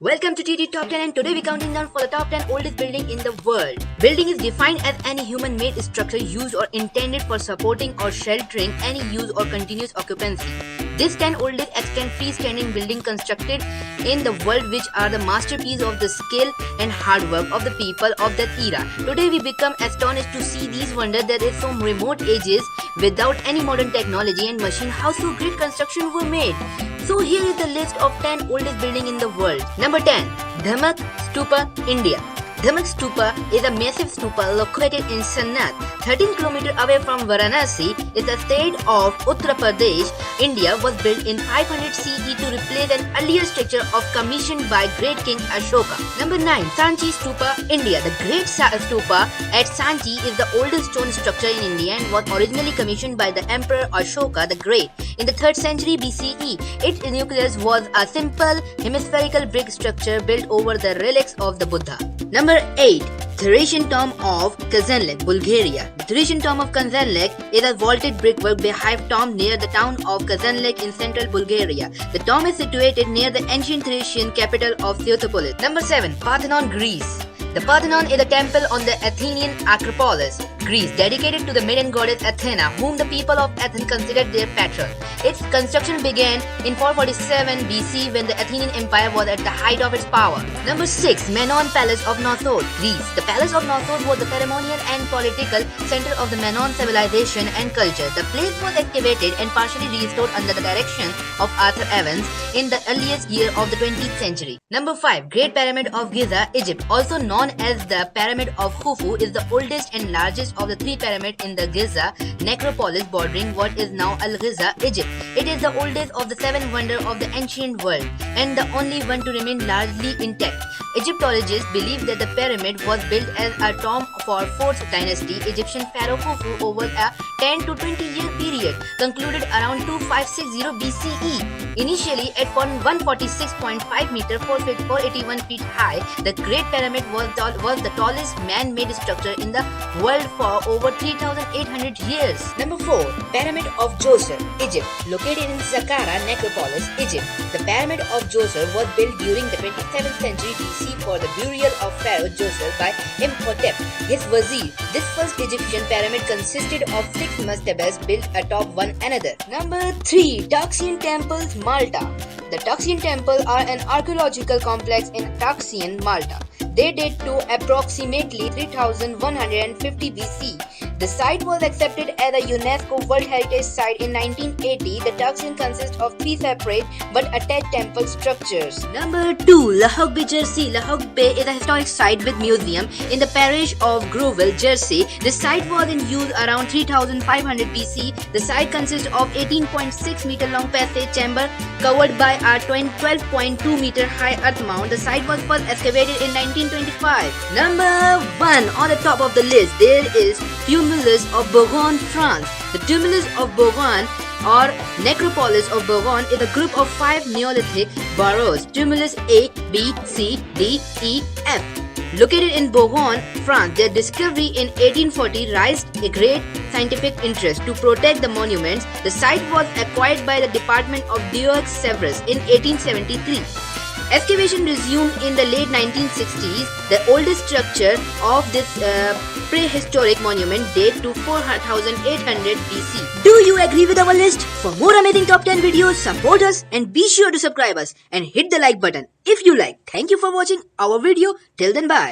Welcome to TD Top 10, and today we're counting down for the top 10 oldest building in the world. Building is defined as any human-made structure used or intended for supporting or sheltering any use or continuous occupancy. This 10 oldest extant freestanding building constructed in the world which are the masterpiece of the skill and hard work of the people of that era. Today we become astonished to see these wonders that is from remote ages without any modern technology and machine how so great construction were made. So here is the list of 10 oldest buildings in the world. Number 10. Dhamak Stupa, India. Dhamak Stupa is a massive stupa located in Sanath, 13 km away from Varanasi. In the state of Uttar Pradesh. India was built in 500 CE to replace an earlier structure commissioned by Great King Ashoka. Number 9. Sanchi Stupa, India. The Great Stupa at Sanchi is the oldest stone structure in India and was originally commissioned by the Emperor Ashoka the Great in the 3rd century BCE. Its nucleus was a simple hemispherical brick structure built over the relics of the Buddha. Number 8. Thracian Tomb of Kazanlak, Bulgaria. The Thracian Tomb of Kazanlak is a vaulted brickwork beehive tomb near the town of Kazanlak in central Bulgaria. The tomb is situated near the ancient Thracian capital of Theotopolis. Number 7. Parthenon, Greece. The Parthenon is a temple on the Athenian Acropolis, Greece, dedicated to the maiden goddess Athena, whom the people of Athens considered their patron. Its construction began in 447 BC when the Athenian Empire was at the height of its power. Number 6. Menon Palace of Nossos, Greece. The Palace of Nossos was the ceremonial and political center of the Menon civilization and culture. The place was excavated and partially restored under the direction of Arthur Evans in the earliest year of the 20th century. Number 5. Great Pyramid of Giza, Egypt, also known as the Pyramid of Khufu, is the oldest and largest of the 3 pyramids in the Giza necropolis bordering what is now Al-Giza, Egypt. It is the oldest of the 7 wonders of the ancient world and the only one to remain largely intact. Egyptologists believe that the pyramid was built as a tomb for 4th dynasty Egyptian pharaoh Khufu over a 10 to 20 year period concluded around 2560 BCE. Initially at 146.5 meter, 481 feet high, the Great Pyramid was the tallest man-made structure in the world for over 3,800 years. Number 4. Pyramid of Djoser, Egypt. Located in Saqqara necropolis, Egypt. The Pyramid of Djoser was built during the 27th century BC for the burial of Pharaoh Djoser by Imhotep, his vizier. This first Egyptian pyramid consisted of 6 mastabas built atop one another. Number 3. Taxian Temples, Malta. The Taxian Temple are an archaeological complex in Taxian, Malta. They date to approximately 3150 BC. The site was accepted as a UNESCO World Heritage Site in 1980. The Taxian consists of 3 separate but attached temple structures. Number 2. Lahog Bay, Jersey. Lahog Bay is a historic site with museum in the parish of Groville, Jersey. The site was in use around 3500 BC. The site consists of 18.6 meter long passage chamber covered by a 12.2 meter high earth mound. The site was first excavated in 1925. Number 1. On the top of the list, there is Tumulus of Bourgogne, France. The Tumulus of Bourgogne or Necropolis of Bourgogne is a group of 5 Neolithic burrows, tumulus A, B, C, D, E, F. Located in Bourgogne, France, their discovery in 1840 raised a great scientific interest. To protect the monuments, the site was acquired by the Department of Deux-Sèvres in 1873. Excavation resumed in the late 1960s. The oldest structure of this prehistoric monument date to 4800 BC. Do you agree with our list? For more amazing top 10 videos, support us and be sure to subscribe us and hit the like button if you like. Thank you for watching our video. Till then, bye.